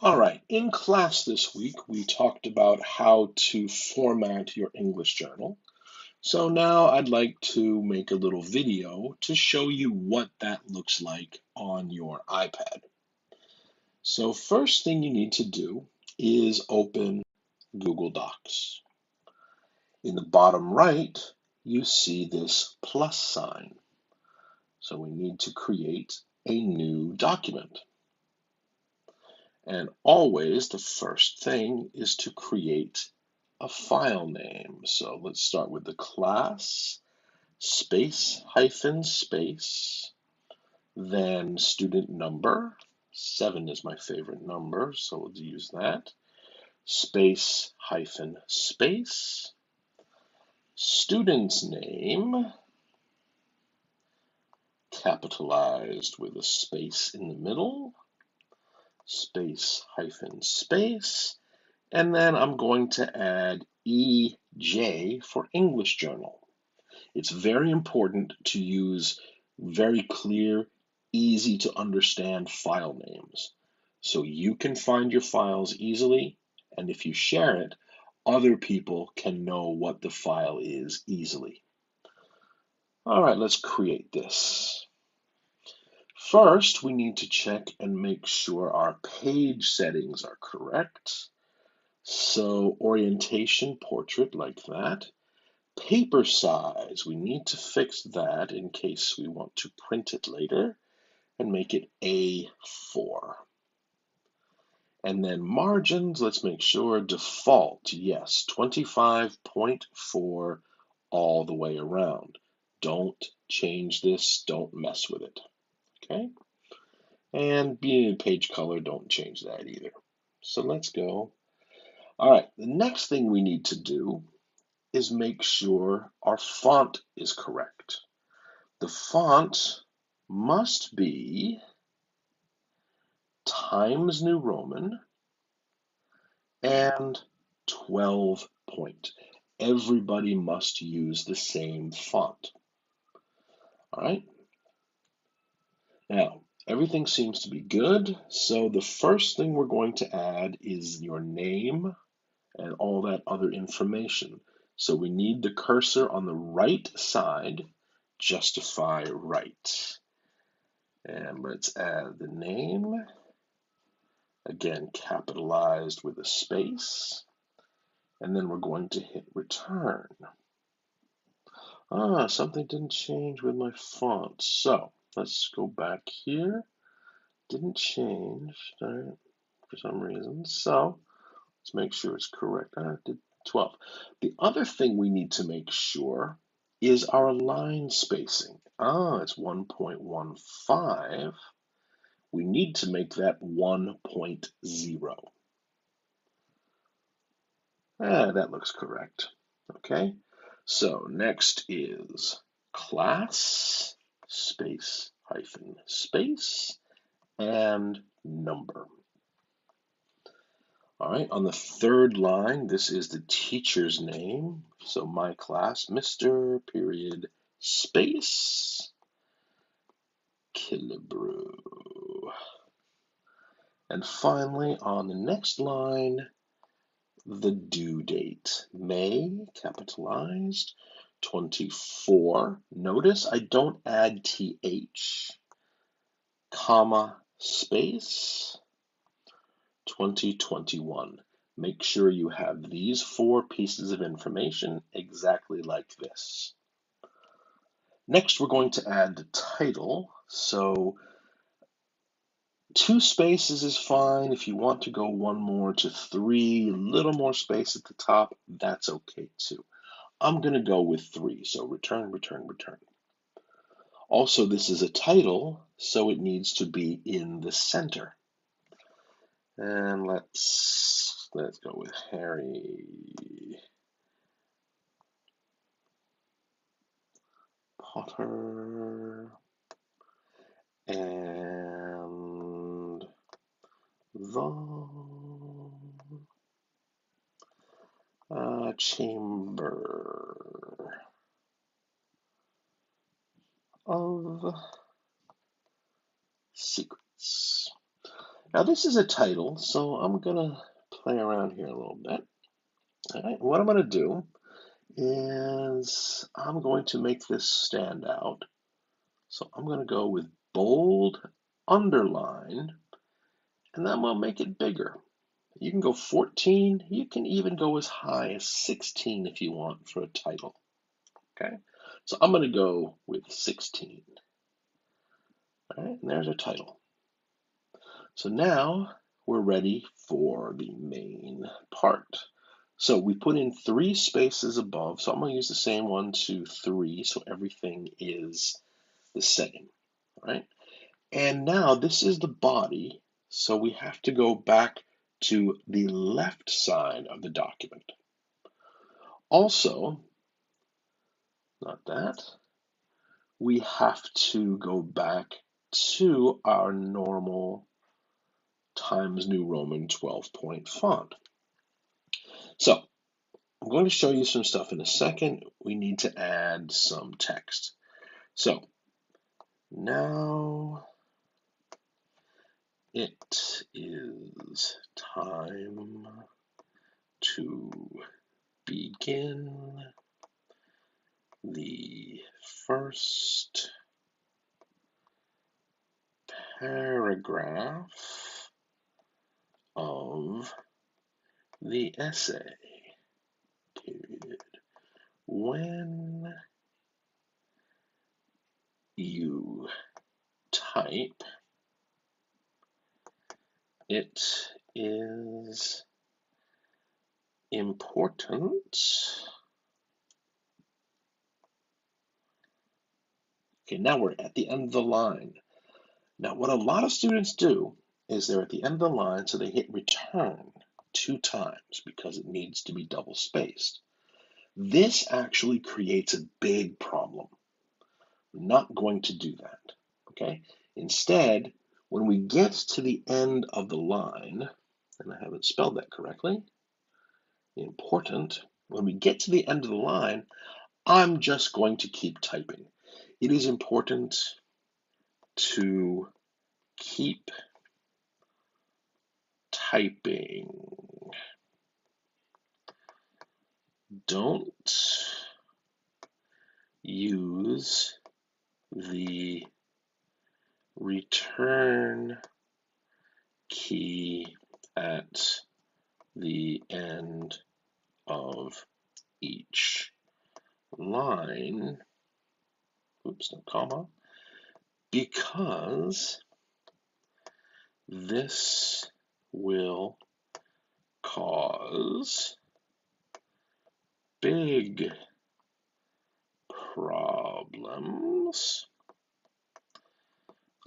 All right, in class this week, we talked about how to format your English journal. So now I'd like to make a little video to show you what that looks like on your iPad. So first thing you need to do is open Google Docs. In the bottom right, you see this plus sign. So we need to create a new document. And always the first thing is to create a file name. So let's start with the class, space, hyphen, space, then student number. 7 is my favorite number, so we'll use that. Space, hyphen, space. Student's name, capitalized with a space in the middle. Space, hyphen, space. And then I'm going to add EJ for English Journal. It's very important to use very clear, easy to understand file names. So you can find your files easily, and if you share it, other people can know what the file is easily. All right, let's create this. First, we need to check and make sure our page settings are correct. So orientation, portrait, like that. Paper size, we need to fix that in case we want to print it later and make it A4. And then margins, let's make sure default, yes, 25.4 all the way around. Don't change this, don't mess with it, okay? And being in page color, don't change that either. So let's go. All right, the next thing we need to do is make sure our font is correct. The font must be Times New Roman and 12 point. Everybody must use the same font. All right. Now, everything seems to be good. So the first thing we're going to add is your name and all that other information. So we need the cursor on the right side, justify right. And let's add the name, again capitalized with a space, and then we're going to hit return. Something didn't change with my font. So let's go back here. Didn't change for some reason. So let's make sure it's correct. I did 12. The other thing we need to make sure is our line spacing. It's 1.15. We need to make that 1.0. That looks correct. Okay, so next is class, space, hyphen, space, and number. All right, on the third line, this is the teacher's name. So my class, Mr. period, space, Killebrew. And finally, on the next line, the due date, May, capitalized, 24. Notice I don't add TH, comma, space, 2021. Make sure you have these 4 pieces of information exactly like this. Next, we're going to add the title. So 2 spaces is fine. If you want to go 1 more to 3, a little more space at the top, that's okay too. I'm going to go with 3, so return, return, return. Also, this is a title, so it needs to be in the center. And let's go with Harry Potter and the Chamber of Secrets. Now this is a title, so I'm gonna play around here a little bit. All right, what I'm gonna do is I'm going to make this stand out. So I'm gonna go with bold, underline, and then we'll make it bigger. You can go 14, you can even go as high as 16 if you want for a title. Okay, so I'm gonna go with 16. All right, and there's our title. So now we're ready for the main part. So we put in 3 spaces above, so I'm going to use the same 1, 2, 3, so everything is the same, right? And now this is the body, so we have to go back to the left side of the document. Also, not that, we have to go back to our normal Times New Roman 12-point font. So I'm going to show you some stuff in a second. We need to add some text. So now it is time to begin the first paragraph of the essay. Period. When you type, it is important. Okay, now we're at the end of the line. Now, what a lot of students do is they're at the end of the line, so they hit return 2 times because it needs to be double spaced. This actually creates a big problem. We're not going to do that, okay? Instead, when we get to the end of the line, and I haven't spelled that correctly, important, when we get to the end of the line, I'm just going to keep typing. It is important to keep typing. Don't use the return key at the end of each line. Oops, no comma. Because this will cause big problems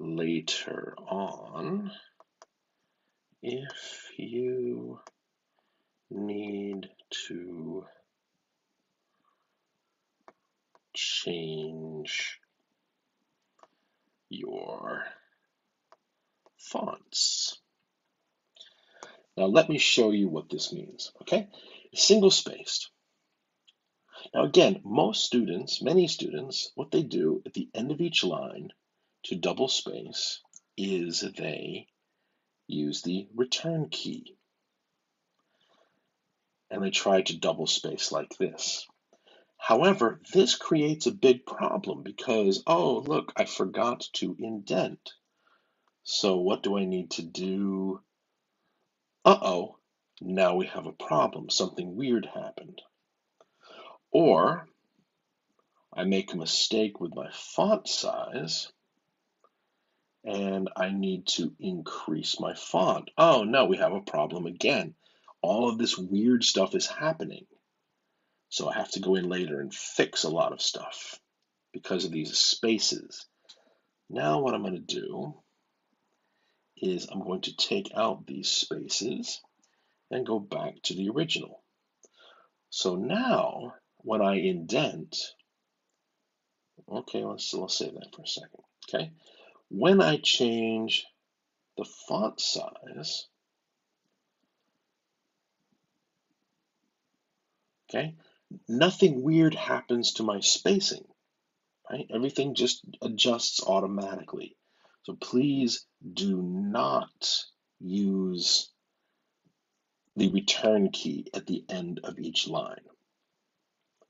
later on if you need to change your fonts. Now let me show you what this means, okay? Single spaced. Now again, most students, many students, what they do at the end of each line to double space is they use the return key. And they try to double space like this. However, this creates a big problem because, oh, look, I forgot to indent. So what do I need to do? Uh-oh, now we have a problem. Something weird happened. Or I make a mistake with my font size and I need to increase my font. Oh no, we have a problem again. All of this weird stuff is happening. So I have to go in later and fix a lot of stuff because of these spaces. Now what I'm going to do is I'm going to take out these spaces and go back to the original. So now when I indent, okay, let's save that for a second. Okay, when I change the font size, okay, nothing weird happens to my spacing, right? Everything just adjusts automatically. So please do not use the return key at the end of each line.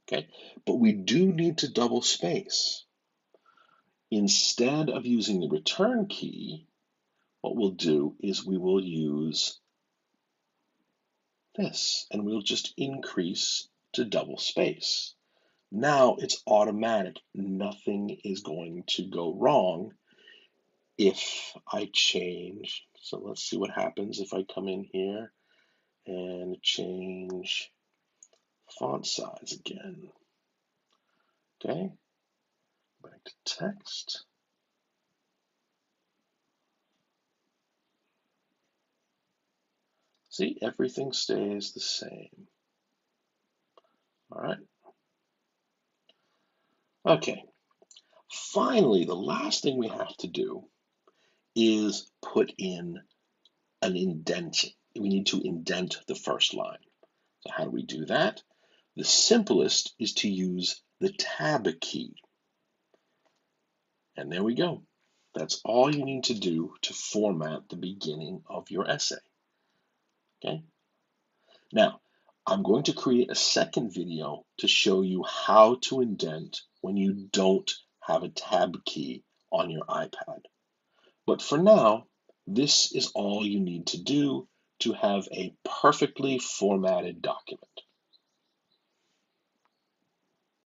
Okay, but we do need to double space. Instead of using the return key, what we'll do is we will use this, and we'll just increase to double space. Now it's automatic. Nothing is going to go wrong if I change. So let's see what happens if I come in here and change font size again. Okay, back to text. See, everything stays the same. All right. Okay. Finally, the last thing we have to do is put in an indenting. We need to indent the first line. So how do we do that? The simplest is to use the tab key. And there we go. That's all you need to do to format the beginning of your essay. Okay? Now, I'm going to create a second video to show you how to indent when you don't have a tab key on your iPad. But for now, this is all you need to do to have a perfectly formatted document.